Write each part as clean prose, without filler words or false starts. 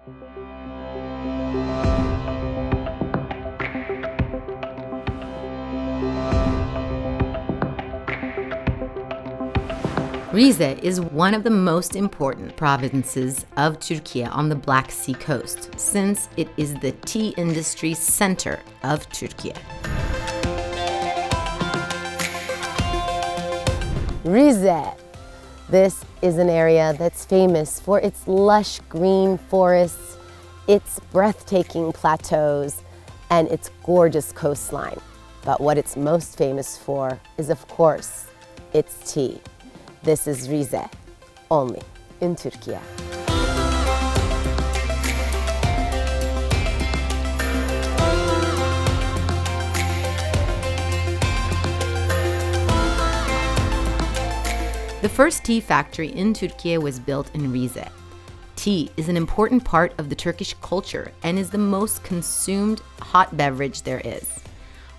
Rize is one of the most important provinces of Türkiye on the Black Sea coast, since it is the tea industry center of Türkiye. Rize. This is an area that's famous for its lush green forests, its breathtaking plateaus, and its gorgeous coastline. But what it's most famous for is, of course, its tea. This is Rize, only in Türkiye. The first tea factory in Türkiye was built in Rize. Tea is an important part of the Turkish culture and is the most consumed hot beverage there is.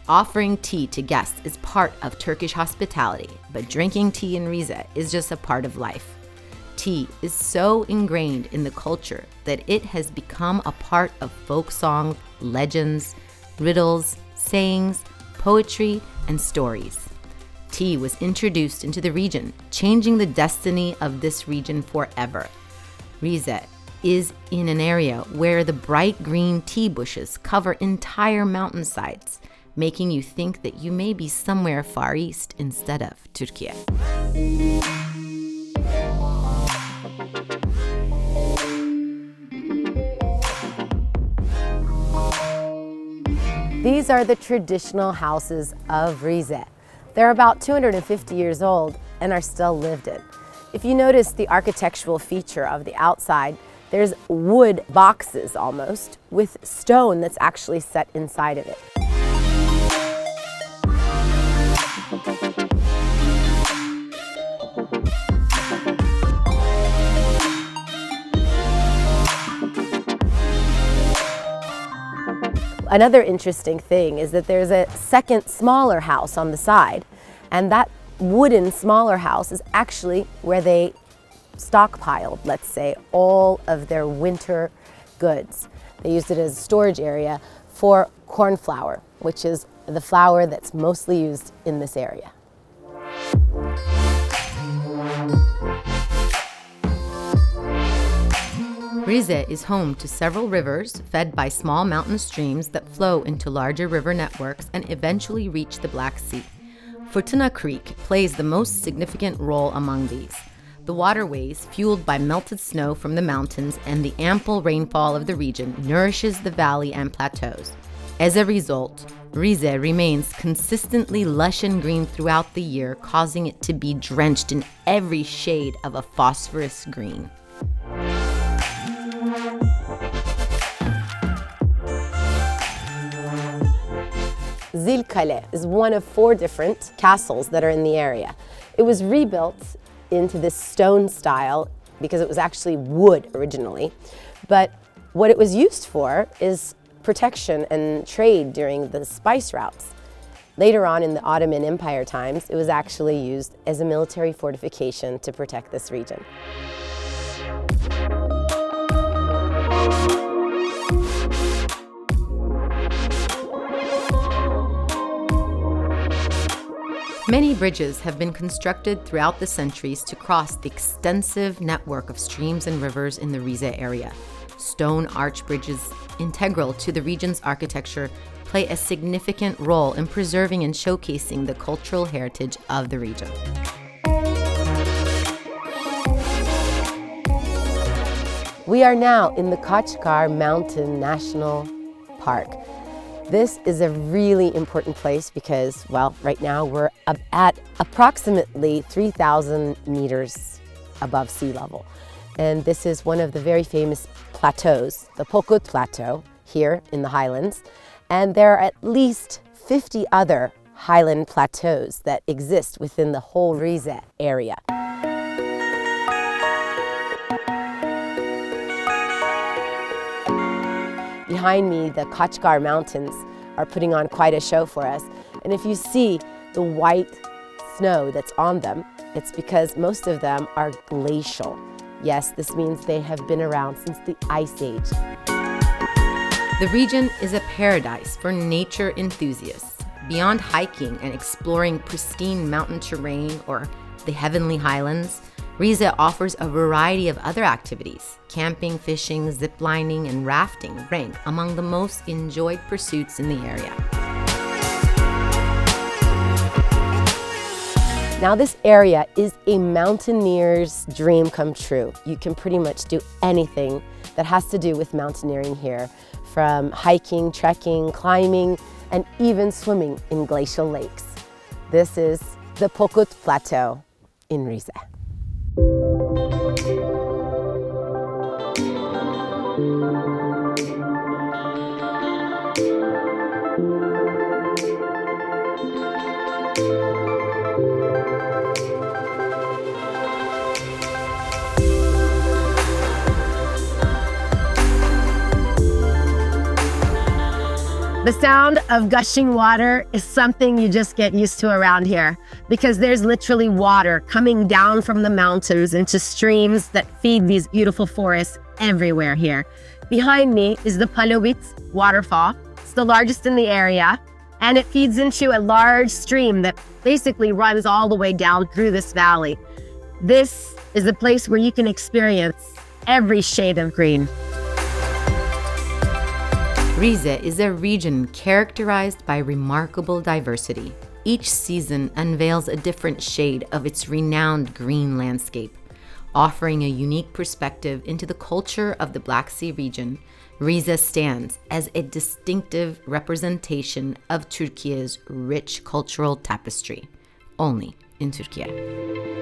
Offering tea to guests is part of Turkish hospitality, but drinking tea in Rize is just a part of life. Tea is so ingrained in the culture that it has become a part of folk songs, legends, riddles, sayings, poetry, and stories. Tea was introduced into the region, changing the destiny of this region forever. Rize is in an area where the bright green tea bushes cover entire mountainsides, making you think that you may be somewhere far east instead of Türkiye. These are the traditional houses of Rize. They're about 250 years old and are still lived in. If you notice the architectural feature of the outside, there's wood boxes almost with stone that's actually set inside of it. Another interesting thing is that there's a second smaller house on the side, and that wooden smaller house is actually where they stockpiled, let's say, all of their winter goods. They used it as a storage area for corn flour, which is the flour that's mostly used in this area. Rize is home to several rivers fed by small mountain streams that flow into larger river networks and eventually reach the Black Sea. Fırtına Creek plays the most significant role among these. The waterways, fueled by melted snow from the mountains and the ample rainfall of the region, nourishes the valley and plateaus. As a result, Rize remains consistently lush and green throughout the year, causing it to be drenched in every shade of a phosphorus green. Zilkale is one of 4 different castles that are in the area. It was rebuilt into this stone style because it was actually wood originally, but what it was used for is protection and trade during the spice routes. Later on in the Ottoman Empire times, it was actually used as a military fortification to protect this region. Many bridges have been constructed throughout the centuries to cross the extensive network of streams and rivers in the Rize area. Stone arch bridges, integral to the region's architecture, play a significant role in preserving and showcasing the cultural heritage of the region. We are now in the Kaçkar Mountain National Park. This is a really important place because, well, right now we're at approximately 3,000 meters above sea level. And this is one of the very famous plateaus, the Pokut Plateau, here in the Highlands. And there are at least 50 other highland plateaus that exist within the whole Rize area. Behind me, the Kaçkar Mountains are putting on quite a show for us. And if you see the white snow that's on them, it's because most of them are glacial. Yes, this means they have been around since the Ice Age. The region is a paradise for nature enthusiasts. Beyond hiking and exploring pristine mountain terrain or the heavenly Highlands, Rize offers a variety of other activities. Camping, fishing, ziplining, and rafting rank among the most enjoyed pursuits in the area. Now this area is a mountaineer's dream come true. You can pretty much do anything that has to do with mountaineering here, from hiking, trekking, climbing, and even swimming in glacial lakes. This is the Pokut Plateau in Rize. The sound of gushing water is something you just get used to around here because there's literally water coming down from the mountains into streams that feed these beautiful forests everywhere here. Behind me is the Waterways waterfall. It's the largest in the area, and it feeds into a large stream that basically runs all the way down through this valley. This is a place where you can experience every shade of green. Rize is a region characterized by remarkable diversity. Each season unveils a different shade of its renowned green landscape. Offering a unique perspective into the culture of the Black Sea region, Rize stands as a distinctive representation of Türkiye's rich cultural tapestry, only in Türkiye.